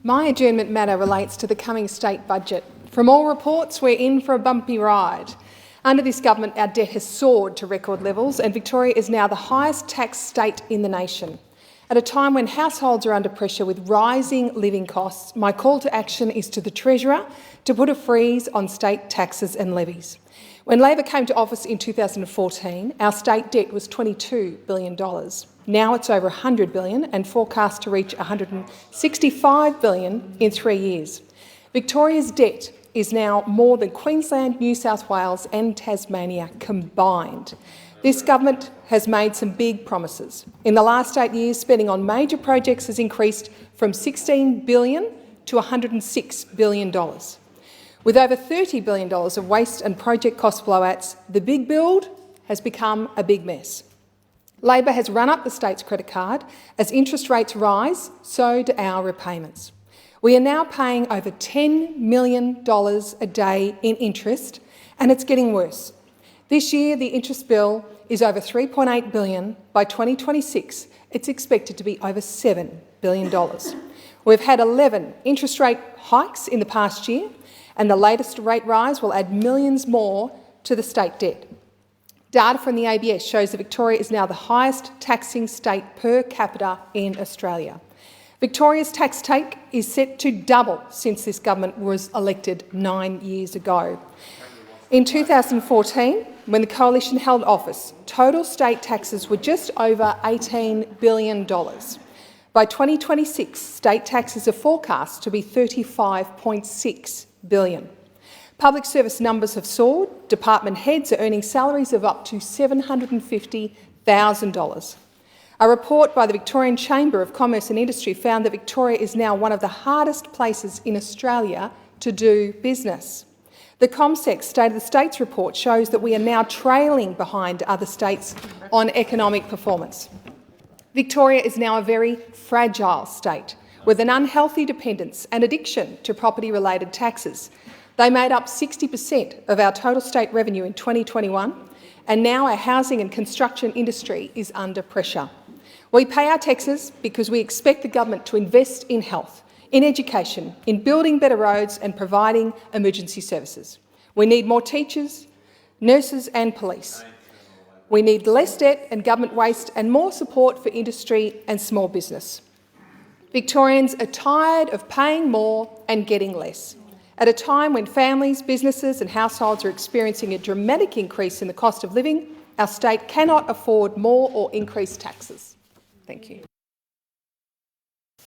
My adjournment matter relates to the coming state budget. From all reports, we're in for a bumpy ride. Under this government, our debt has soared to record levels and Victoria is now the highest taxed state in the nation. At a time when households are under pressure with rising living costs, my call to action is to the Treasurer to put a freeze on state taxes and levies. When Labor came to office in 2014, our state debt was $22 billion. Now it's over $100 billion and forecast to reach $165 billion in 3 years. Victoria's debt is now more than Queensland, New South Wales and Tasmania combined. This government has made some big promises. In the last 8 years, spending on major projects has increased from $16 billion to $106 billion. With over $30 billion of waste and project cost blowouts, the big build has become a big mess. Labor has run up the state's credit card. As interest rates rise, so do our repayments. We are now paying over $10 million a day in interest, and it's getting worse. This year, the interest bill is over $3.8 billion. By 2026, it's expected to be over $7 billion. We've had 11 interest rate hikes in the past year, and the latest rate rise will add millions more to the state debt. Data from the ABS shows that Victoria is now the highest taxing state per capita in Australia. Victoria's tax take is set to double since this government was elected 9 years ago. In 2014, when the Coalition held office, total state taxes were just over $18 billion. By 2026, state taxes are forecast to be $35.6 billion. Public service numbers have soared. Department heads are earning salaries of up to $750,000. A report by the Victorian Chamber of Commerce and Industry found that Victoria is now one of the hardest places in Australia to do business. The ComSec State of the States report shows that we are now trailing behind other states on economic performance. Victoria is now a very fragile state with an unhealthy dependence and addiction to property-related taxes. They made up 60% of our total state revenue in 2021, and now our housing and construction industry is under pressure. We pay our taxes because we expect the government to invest in health, in education, in building better roads and providing emergency services. We need more teachers, nurses and police. We need less debt and government waste and more support for industry and small business. Victorians are tired of paying more and getting less. At a time when families, businesses and households are experiencing a dramatic increase in the cost of living, our state cannot afford more or increased taxes. Thank you.